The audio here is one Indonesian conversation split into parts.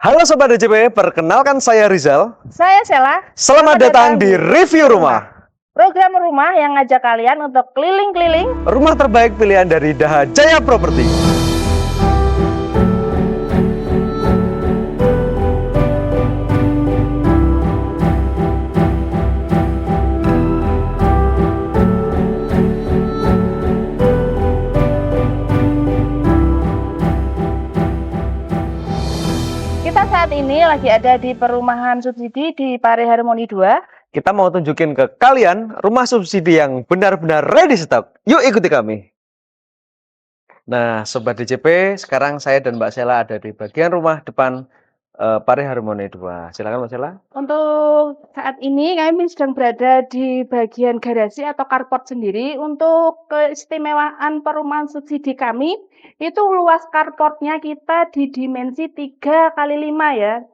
Halo Sobat DJP, perkenalkan saya Rizal. Saya Sheila. Selamat datang di Review Rumah. Program rumah yang ngajak kalian untuk keliling-keliling Rumah terbaik pilihan dari Daha Jaya Property. Kita saat ini lagi ada di perumahan subsidi di Pare Harmoni 2. Kita mau tunjukin ke kalian rumah subsidi yang benar-benar ready stock. Yuk ikuti kami. Nah, Sobat DJP, sekarang saya dan Mbak Sheila ada di bagian rumah depan Pare Harmoni 2. Silakan Mbak Sheila. Untuk saat ini kami sedang berada di bagian garasi atau carport sendiri. Untuk keistimewaan perumahan subsidi kami, itu luas carportnya kita di dimensi 3x5 ya.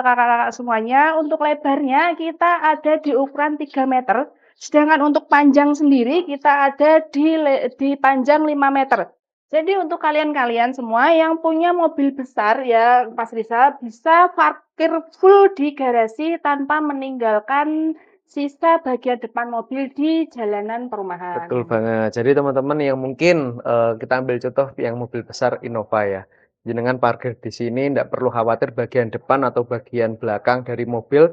Kakak-kakak semuanya, untuk lebarnya kita ada di ukuran 3 meter. Sedangkan untuk panjang sendiri kita ada di panjang 5 meter. Jadi untuk kalian-kalian semua yang punya mobil besar ya Mas Rizal, bisa parkir full di garasi tanpa meninggalkan sisa bagian depan mobil di jalanan perumahan. Betul banget. Jadi teman-teman yang mungkin kita ambil contoh yang mobil besar Innova ya. Jenengan parkir di sini tidak perlu khawatir bagian depan atau bagian belakang dari mobil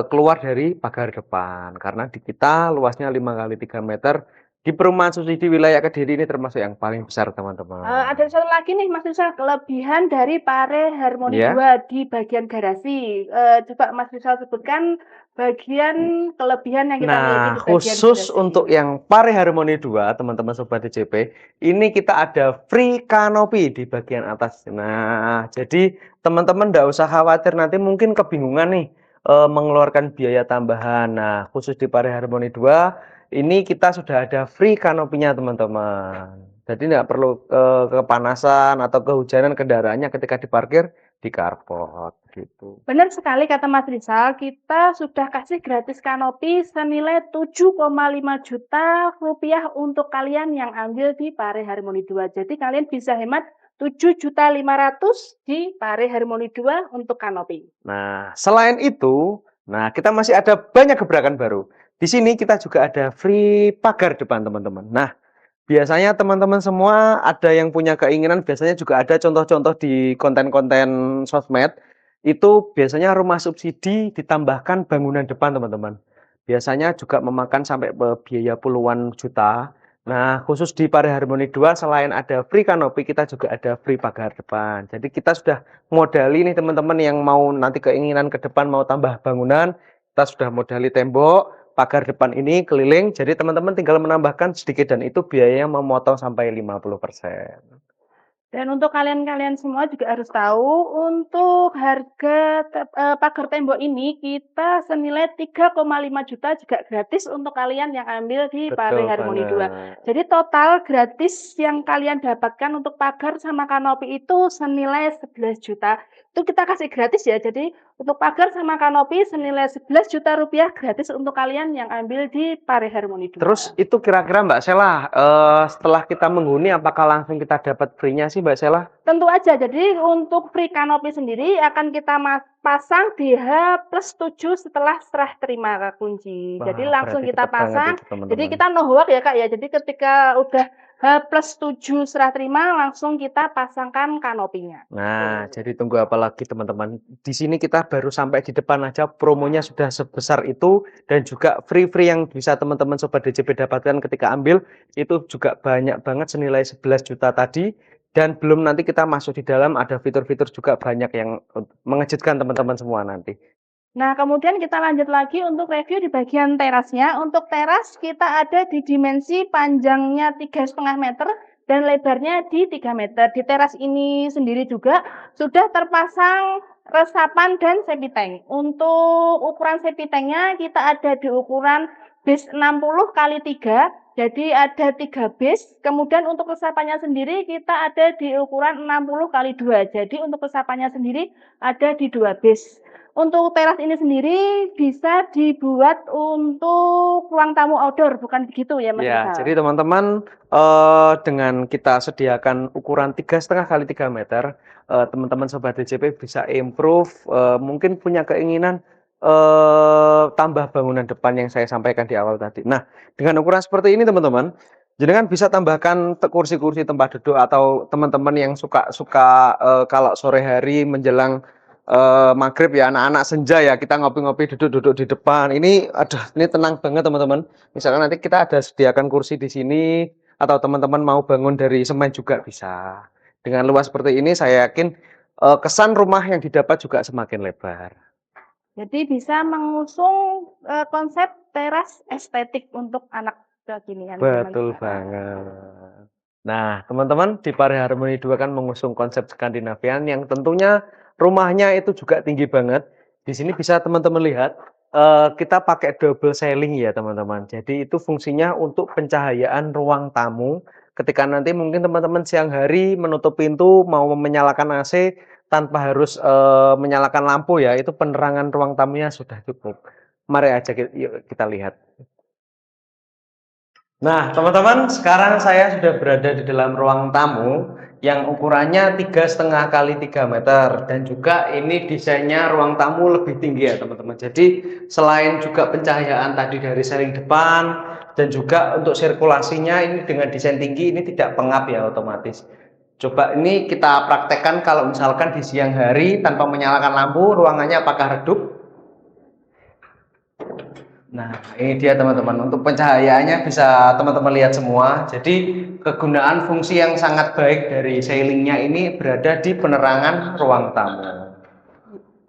keluar dari pagar depan. Karena di kita luasnya 5x3 meter. Di perumahan subsidi wilayah Kediri ini termasuk yang paling besar teman-teman. Ada satu lagi nih Mas Rizal, kelebihan dari Pare Harmoni Ya. 2 di bagian garasi. Coba Mas Rizal sebutkan bagian kelebihan yang kita miliki Nah, di bagian khusus garasi. untuk yang Pare Harmoni 2, teman-teman Sobat DJP, ini kita ada free kanopi di bagian atas. Nah, jadi teman-teman tidak usah khawatir nanti mungkin kebingungan nih mengeluarkan biaya tambahan. Nah, khusus di Pare Harmoni 2, ini kita sudah ada free kanopinya teman-teman. Jadi tidak perlu kepanasan atau kehujanan kendaraannya ketika diparkir di carport gitu. Benar sekali kata Mas Rizal, kita sudah kasih gratis kanopi senilai 7,5 juta rupiah untuk kalian yang ambil di Pare Harmoni 2. Jadi kalian bisa hemat 7.500.000 di Pare Harmoni 2 untuk kanopi. Nah, selain itu, kita masih ada banyak gebrakan baru. Di sini kita juga ada free pagar depan, teman-teman. Nah, biasanya teman-teman semua ada yang punya keinginan, biasanya juga ada contoh-contoh di konten-konten sosmed, itu biasanya rumah subsidi ditambahkan bangunan depan, teman-teman. Biasanya juga memakan sampai biaya puluhan juta. Nah, khusus di Pare Harmoni 2, selain ada free kanopi, kita juga ada free pagar depan. Jadi kita sudah modali nih teman-teman yang mau nanti keinginan ke depan mau tambah bangunan, kita sudah modali tembok, pagar depan ini keliling, jadi teman-teman tinggal menambahkan sedikit dan itu biayanya memotong sampai 50%. Dan untuk kalian-kalian semua juga harus tahu, untuk harga pagar tembok ini kita senilai 3,5 juta juga gratis untuk kalian yang ambil di Pare Harmoni 2. Jadi total gratis yang kalian dapatkan untuk pagar sama kanopi itu senilai 11 juta. Itu kita kasih gratis ya. Jadi untuk pagar sama kanopi senilai 11 juta rupiah gratis untuk kalian yang ambil di Pare Harmoni 2. Terus itu kira-kira Mbak Sheila, setelah kita menghuni apakah langsung kita dapat free-nya sih Mbak Sheila? Tentu aja. Jadi untuk free kanopi sendiri akan kita pasang di H+7 setelah serah terima kunci. Wah, jadi langsung berarti kita cepet banget pasang. itu, teman-teman. Jadi kita no hoax ya Kak ya. Jadi ketika udah H+7 serah terima langsung kita pasangkan kanopinya. Nah, jadi tunggu apa lagi teman-teman. Di sini kita baru sampai di depan aja promonya sudah sebesar itu dan juga free-free yang bisa teman-teman Sobat DJP dapatkan ketika ambil itu juga banyak banget senilai 11 juta tadi dan belum nanti kita masuk di dalam ada fitur-fitur juga banyak yang mengejutkan teman-teman semua nanti. Nah, kemudian kita lanjut lagi untuk review di bagian terasnya. Untuk teras kita ada di dimensi panjangnya 3,5 meter dan lebarnya di 3 meter. Di teras ini sendiri juga sudah terpasang resapan dan septic tank. Untuk ukuran septic tanknya kita ada di ukuran base 60 kali 3. Jadi ada 3 base. Kemudian untuk resapannya sendiri kita ada di ukuran 60 kali 2. Jadi untuk resapannya sendiri ada di 2 base. untuk teras ini sendiri bisa dibuat untuk ruang tamu outdoor, bukan begitu ya, Mas Ya, Rizal? jadi teman-teman dengan kita sediakan ukuran 3,5 x 3 meter, teman-teman sobat DJP bisa improve, mungkin punya keinginan tambah bangunan depan yang saya sampaikan di awal tadi. Nah, dengan ukuran seperti ini teman-teman, jadi kan bisa tambahkan kursi-kursi tempat duduk atau teman-teman yang suka kalau sore hari menjelang maghrib ya anak-anak senja ya kita ngopi-ngopi duduk-duduk di depan. Ini tenang banget teman-teman. Misalkan nanti kita ada sediakan kursi di sini atau teman-teman mau bangun dari semen juga bisa. Dengan luas seperti ini saya yakin kesan rumah yang didapat juga semakin lebar. Jadi bisa mengusung konsep teras estetik untuk anak kekinian zaman Betul sekarang. banget. Nah, teman-teman di Pare Harmoni 2 kan mengusung konsep Skandinavian yang tentunya rumahnya itu juga tinggi banget. Di sini bisa teman-teman lihat, kita pakai double ceiling ya teman-teman. Jadi itu fungsinya untuk pencahayaan ruang tamu. Ketika nanti mungkin teman-teman siang hari menutup pintu mau menyalakan AC tanpa harus menyalakan lampu ya, itu penerangan ruang tamunya sudah cukup. Mari aja yuk kita lihat. Nah, teman-teman, sekarang saya sudah berada di dalam ruang tamu yang ukurannya 3,5 x 3 meter dan juga ini desainnya ruang tamu lebih tinggi ya, teman-teman. Jadi, selain juga pencahayaan tadi dari ceiling depan dan juga untuk sirkulasinya ini dengan desain tinggi ini tidak pengap ya otomatis. Coba ini kita praktekkan kalau misalkan di siang hari tanpa menyalakan lampu, ruangannya apakah redup? Nah, ini dia teman-teman. Untuk pencahayaannya bisa teman-teman lihat semua. Jadi, kegunaan fungsi yang sangat baik dari ceilingnya ini berada di penerangan ruang tamu.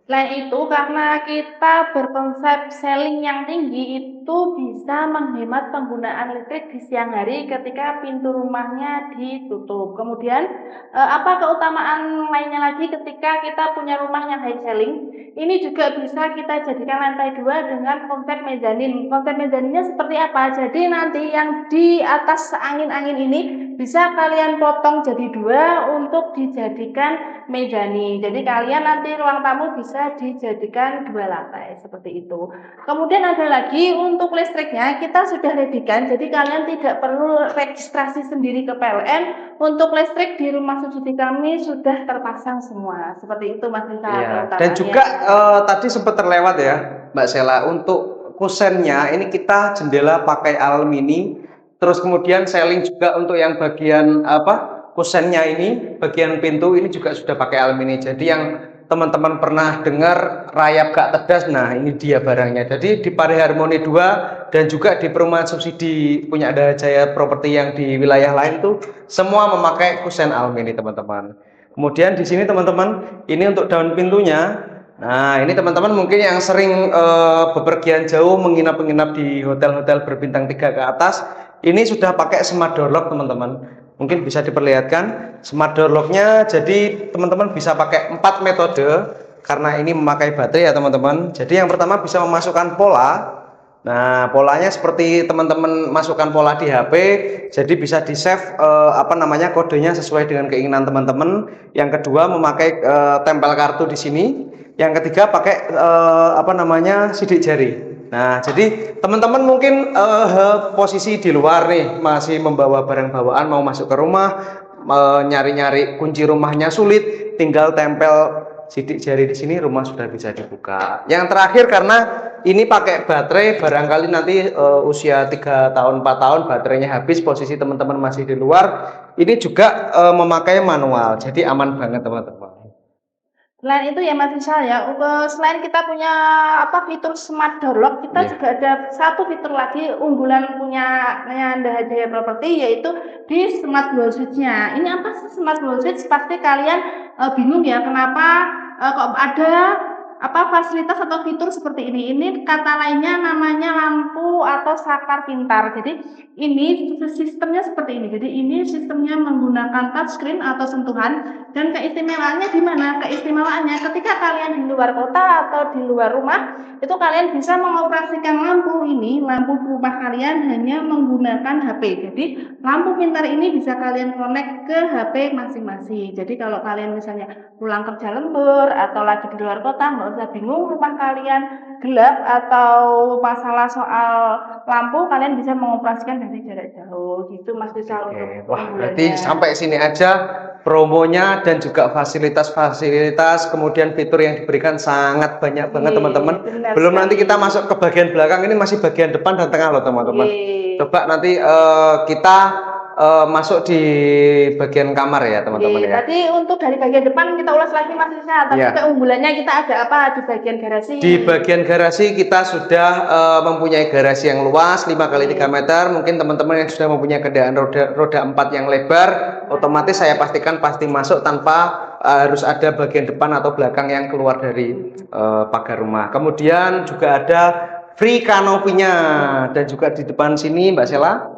Selain itu, karena kita berkonsep ceiling yang tinggi, itu bisa menghemat penggunaan listrik di siang hari ketika pintu rumahnya ditutup. Kemudian, apa keutamaan lainnya lagi ketika kita punya rumah yang high ceiling? Ini juga bisa kita jadikan lantai 2 dengan konsep mezanin. Konsep mezaninnya seperti apa? Jadi nanti yang di atas angin-angin ini bisa kalian potong jadi 2 untuk dijadikan mezanin. Jadi kalian nanti ruang tamu bisa dijadikan 2 lantai seperti itu. Kemudian ada lagi untuk listriknya kita sudah readykan, jadi kalian tidak perlu registrasi sendiri ke PLN. Untuk listrik di rumah subsidi kami sudah terpasang semua. Seperti itu Mas Risa Iya, dan keutamaannya. juga tadi sempat terlewat ya, Mbak Sela, untuk kusennya ini kita jendela pakai alumini, terus kemudian ceiling juga untuk yang bagian apa kusennya ini, bagian pintu ini juga sudah pakai alumini. Jadi yang teman-teman pernah dengar rayap gak tedas, nah ini dia barangnya. Jadi di Pare Harmoni 2 dan juga di perumahan subsidi punya Ada Jaya Properti yang di wilayah lain tuh semua memakai kusen alumini teman-teman. Kemudian di sini teman-teman, ini untuk daun pintunya. Nah, ini teman-teman mungkin yang sering bepergian jauh menginap-menginap di hotel-hotel berbintang 3 ke atas, ini sudah pakai smart door lock teman-teman. Mungkin bisa diperlihatkan smart door lock-nya. Jadi teman-teman bisa pakai 4 metode karena ini memakai baterai ya teman-teman. Jadi yang pertama bisa memasukkan pola. Nah, polanya seperti teman-teman masukkan pola di HP, jadi bisa di-save apa namanya kodenya sesuai dengan keinginan teman-teman. Yang kedua memakai tempel kartu di sini. Yang ketiga pakai apa namanya sidik jari. Nah, jadi teman-teman mungkin posisi di luar nih masih membawa barang bawaan mau masuk ke rumah, nyari-nyari kunci rumahnya sulit, tinggal tempel sidik jari di sini rumah sudah bisa dibuka. Yang terakhir karena ini pakai baterai barangkali nanti usia 3 tahun 4 tahun baterainya habis posisi teman-teman masih di luar ini juga memakai manual jadi aman banget teman-teman. Selain itu ya Mas Rizal ya, selain kita punya fitur smart door lock, kita juga ada satu fitur lagi unggulan punya Anda Jaya Properti yaitu di smart wall switch-nya. Ini apa sih smart wall switch? Pasti kalian bingung ya kenapa kok ada fasilitas atau fitur seperti ini. Ini kata lainnya namanya lampu atau saklar pintar. Jadi ini sistemnya seperti ini. Jadi ini sistemnya menggunakan touchscreen atau sentuhan. Dan keistimewaannya di mana? Keistimewaannya ketika kalian di luar kota atau di luar rumah, itu kalian bisa mengoperasikan lampu ini, lampu rumah kalian hanya menggunakan HP. Jadi lampu pintar ini bisa kalian connect ke HP masing-masing. Jadi kalau kalian misalnya pulang kerja lembur atau lagi di luar kota, nggak nggak usah bingung rumah kalian gelap atau masalah soal lampu, kalian bisa mengoperasikan dari jarak jauh gitu Mas Rizal untuk Wah, berarti unggulannya. sampai sini aja promonya dan juga fasilitas-fasilitas, kemudian fitur yang diberikan sangat banyak banget teman-teman. Benar Belum nanti sekali. kita masuk ke bagian belakang, ini masih bagian depan dan tengah loh teman-teman. Coba nanti kita masuk di bagian kamar ya teman-teman ya. Tadi untuk dari bagian depan kita ulas lagi Mas Rizal. Tadi keunggulannya kita ada apa di bagian garasi? Di bagian garasi kita sudah mempunyai garasi yang luas 5 kali 3 meter. Mungkin teman-teman yang sudah mempunyai kendaraan roda 4 yang lebar, otomatis saya pastikan pasti masuk tanpa harus ada bagian depan atau belakang yang keluar dari pagar rumah. Kemudian juga ada free kanopinya dan juga di depan sini Mbak Sela.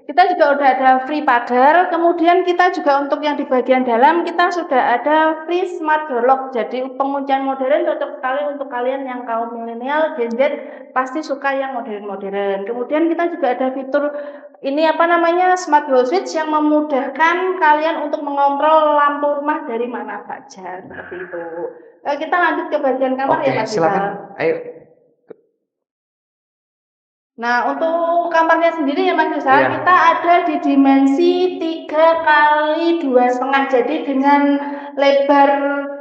Kita juga udah ada free pagar, kemudian kita juga untuk yang di bagian dalam kita sudah ada free smart door lock. Jadi penguncian modern cocok sekali untuk kalian yang kaum milenial, Gen Z pasti suka yang modern-modern. Kemudian kita juga ada fitur ini apa namanya smart wall switch yang memudahkan kalian untuk mengontrol lampu rumah dari mana saja seperti itu. Kita lanjut ke bagian kamar ya Mas. Silakan. Ayo. Nah, untuk kamarnya sendiri ya Mas Rizal, kita ada di dimensi 3 kali 2,5. Jadi dengan lebar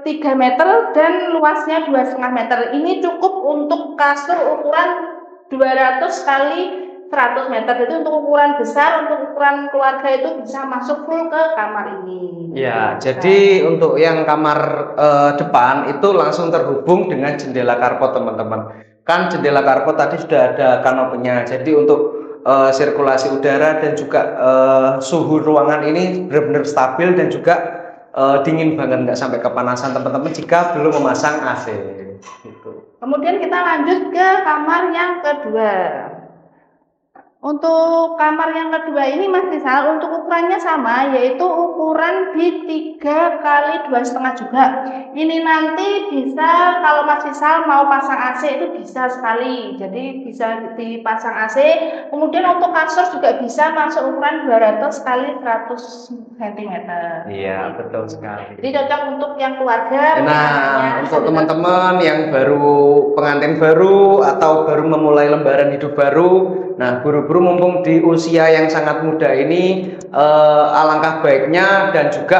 3 meter dan luasnya 2,5 meter. Ini cukup untuk kasur ukuran 200 kali 100 meter. Jadi untuk ukuran besar, untuk ukuran keluarga itu bisa masuk full ke kamar ini. Ya, jadi untuk yang kamar depan itu langsung terhubung dengan jendela karpot teman-teman. Kan jendela karpot tadi sudah ada kanopinya, jadi untuk sirkulasi udara dan juga suhu ruangan ini benar-benar stabil dan juga dingin banget, nggak sampai kepanasan teman-teman jika belum memasang AC gitu. Kemudian kita lanjut ke kamar yang kedua. Untuk kamar yang kedua ini Mas Rizal, untuk ukurannya sama, yaitu ukuran di 3 kali 2,5 juga. Ini nanti bisa kalau Mas Rizal mau pasang AC itu bisa sekali, jadi bisa dipasang AC. Kemudian untuk kasur juga bisa masuk ukuran 200 kali 100 cm. Iya, betul sekali. Jadi cocok untuk yang keluarga. Nah, untuk teman-teman yang baru pengantin baru atau baru memulai lembaran hidup baru, nah buru-buru mumpung di usia yang sangat muda ini, alangkah baiknya dan juga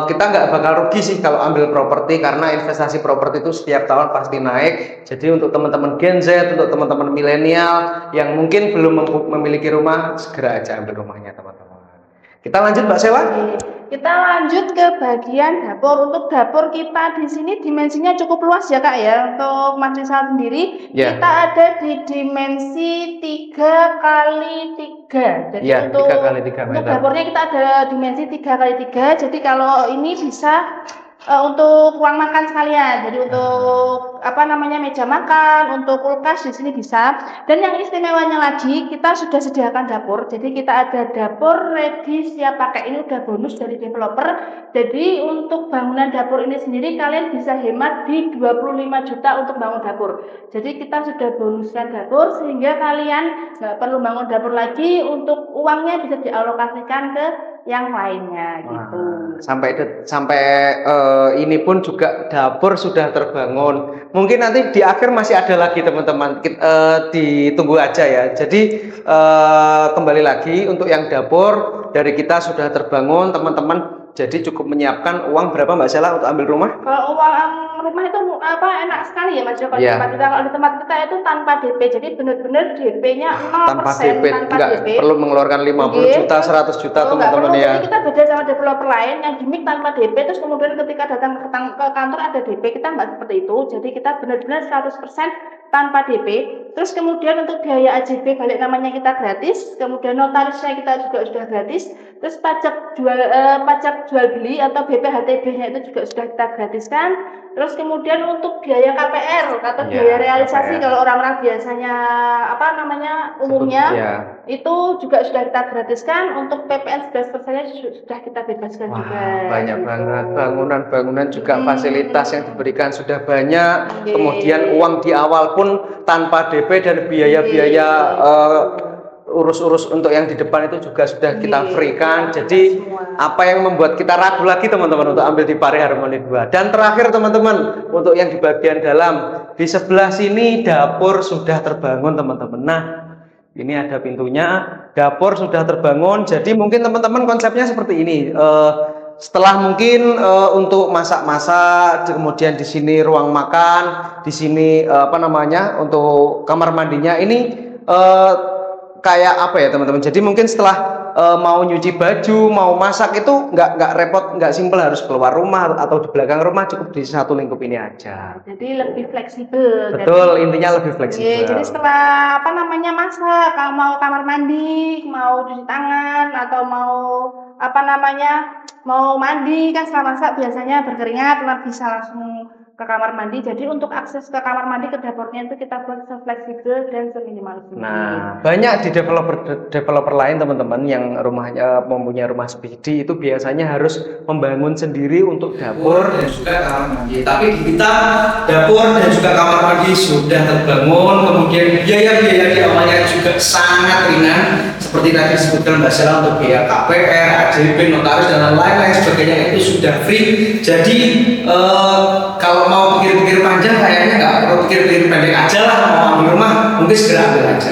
kita nggak bakal rugi sih kalau ambil properti, karena investasi properti itu setiap tahun pasti naik. Jadi untuk teman-teman Gen Z, untuk teman-teman milenial yang mungkin belum memiliki rumah, segera aja ambil rumahnya teman-teman. Kita lanjut Mbak Sela. Kita lanjut ke bagian dapur. Untuk dapur kita di sini dimensinya cukup luas ya Kak ya. Untuk Mas Rizal sendiri kita ada di dimensi 3 kali 3. Jadi untuk 3 kali 3 meter. Untuk dapurnya kita ada dimensi 3 kali 3. Jadi kalau ini bisa untuk ruang makan sekalian. Jadi untuk apa namanya meja makan, untuk kulkas di sini bisa. Dan yang istimewanya lagi, kita sudah sediakan dapur. Jadi kita ada dapur ready siap pakai. Ini udah bonus dari developer. Jadi untuk bangunan dapur ini sendiri kalian bisa hemat di 25 juta untuk bangun dapur. Jadi kita sudah bonuskan dapur sehingga kalian nggak perlu bangun dapur lagi. Untuk uangnya bisa dialokasikan ke yang lainnya gitu. Sampai ini pun juga dapur sudah terbangun. Mungkin nanti di akhir masih ada lagi teman-teman, ditunggu aja ya. Jadi kembali lagi untuk yang dapur dari kita sudah terbangun teman-teman. Jadi cukup menyiapkan uang berapa Mbak Sela untuk ambil rumah? Kalau uang rumah itu enak sekali ya Mas Joko. Kalau di tempat kita itu tanpa DP, jadi benar-benar DP-nya 0%. Tanpa DP, nggak perlu mengeluarkan 50 juta, 100 juta teman-teman ya. Jadi kita beda sama developer lain yang gimmick tanpa DP, terus kemudian ketika datang ke kantor ada DP, kita nggak seperti itu. Jadi kita benar-benar 100% tanpa DP. Terus kemudian untuk biaya AJB balik namanya kita gratis, kemudian notarisnya kita juga sudah gratis. Terus pajak jual beli atau BPHTB-nya itu juga sudah kita gratiskan. Terus kemudian untuk biaya KPR atau biaya realisasi KPR. Kalau orang-orang biasanya umumnya itu juga sudah kita gratiskan. Untuk PPN 11%-nya sudah kita bebaskan juga. Banyak banget bangunan-bangunan juga fasilitas yang diberikan sudah banyak. Kemudian uang di awal pun tanpa DP dan biaya-biaya urus-urus untuk yang di depan itu juga sudah kita free kan. Jadi apa yang membuat kita ragu lagi teman-teman untuk ambil di Pare Harmoni 2. Dan terakhir teman-teman, untuk yang di bagian dalam, di sebelah sini dapur sudah terbangun teman-teman. Nah, ini ada pintunya, dapur sudah terbangun. Jadi mungkin teman-teman konsepnya seperti ini. Setelah mungkin untuk masak-masak, kemudian di sini ruang makan, di sini untuk kamar mandinya ini kayak apa ya teman-teman. Jadi mungkin setelah mau nyuci baju, mau masak itu nggak repot, nggak simpel harus keluar rumah atau di belakang rumah, cukup di satu lingkup ini aja. Jadi lebih fleksibel. Betul, intinya lebih fleksibel. Jadi setelah masak, kalau mau kamar mandi, mau cuci tangan atau mau mandi kan setelah masak biasanya berkeringat, bisa langsung ke kamar mandi. Jadi untuk akses ke kamar mandi ke dapurnya itu kita buat fleksibel dan seminimal mungkin. Nah, banyak di developer lain teman-teman yang rumahnya mempunyai rumah speedy itu biasanya harus membangun sendiri untuk dapur dan juga kamar mandi. Tapi di kita dapur dan juga kamar mandi sudah terbangun, kemudian biaya-biaya di awalnya juga sangat ringan. Seperti tadi disebutkan Mbak Sela untuk biaya KPR, AJP, notaris dan lain-lain sebagainya itu sudah free. Jadi kalau mau pikir-pikir panjang kayaknya nggak perlu pikir-pikir pendek aja lah, mau ambil rumah mungkin segera ambil aja.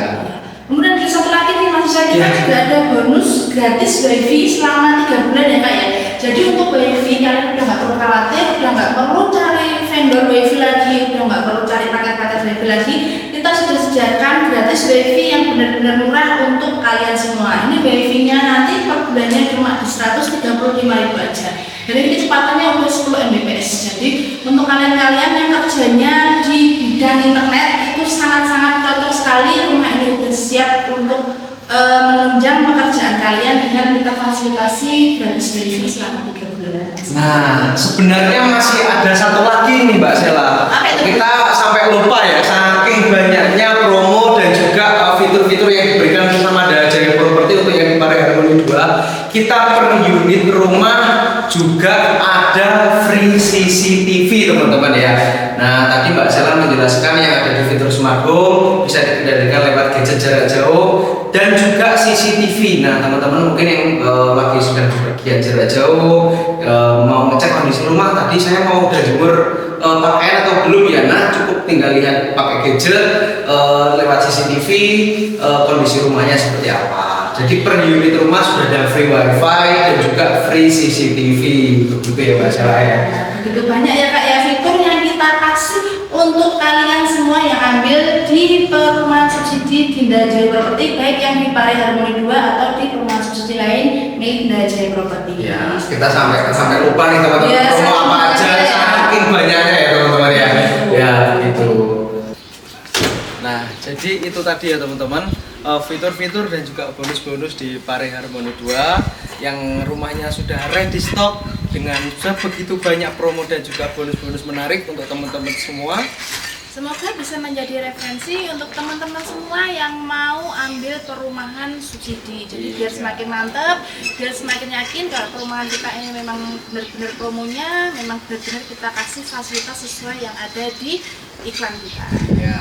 Kemudian satu lagi nih Mas Isa, kita juga ada bonus gratis wifi selama 3 bulan ya Kak ya. Jadi untuk wifi kalian udah nggak perlu khawatir, udah nggak perlu cari vendor wifi lagi, udah nggak perlu cari paket-paket wifi lagi. Kita sudah sediakan gratis wifi yang benar-benar murah untuk kalian semua. Ini wifi-nya nanti per bulannya cuma di 135.000 aja. Jadi ini kecepatannya udah 10 Mbps. Jadi untuk kalian-kalian yang kerjanya di bidang internet itu sangat-sangat cocok sekali. Rumah ini udah siap untuk menunjang pekerjaan kalian dengan kita fasilitasi gratis wifi selama 3 bulan. Nah, sebenarnya masih ada satu lagi nih Mbak Sela. Kita sampai lupa ya, saking banyaknya promo dan juga fitur-fitur yang diberikan bersama Jaya Properti untuk yang di Pare Harmoni 2. Kita per unit rumah juga ada free CCTV teman-teman ya. Nah, tadi Mbak Sela menjelaskan yang ada di fitur Smart Home bisa dikendalikan lewat gadget jarak jauh dan juga CCTV. Nah, teman-teman mungkin yang lagi sedang bepergian jarak jauh, mau ngecek kondisi rumah, tadi saya mau udah jemur pakaian atau belum ya. Nah, cukup tinggal lihat pakai gadget lewat CCTV kondisi rumahnya seperti apa. Jadi per unit rumah sudah ada free wifi dan juga free CCTV. Begitu ya Mbak Sela ya. Begitu banyak ya Kak ya fitur yang kita kasih untuk kalian semua yang ambil di perumahan subsidi Dinda Jaya Properti, baik yang di Pare Harmoni 2 atau di perumahan subsidi lain milik Dinda Jaya Properti. Ya, kita sampai lupa nih teman-teman, ya, promo apa aja, saking banyaknya ya teman-teman ya. Ya, gitu. Nah, jadi itu tadi ya teman-teman, fitur-fitur dan juga bonus-bonus di Pare Harmoni 2 yang rumahnya sudah ready stock dengan begitu banyak promo dan juga bonus-bonus menarik untuk teman-teman semua. Semoga bisa menjadi referensi untuk teman-teman semua yang mau ambil perumahan subsidi. Jadi biar semakin mantap, biar semakin yakin kalau perumahan kita ini memang benar-benar promonya, memang benar-benar kita kasih fasilitas sesuai yang ada di iklan kita. Ya,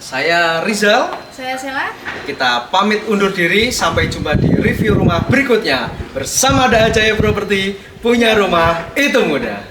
saya Rizal. Saya Sela. Kita pamit undur diri, sampai jumpa di review rumah berikutnya bersama Jaya Properti, punya rumah itu mudah.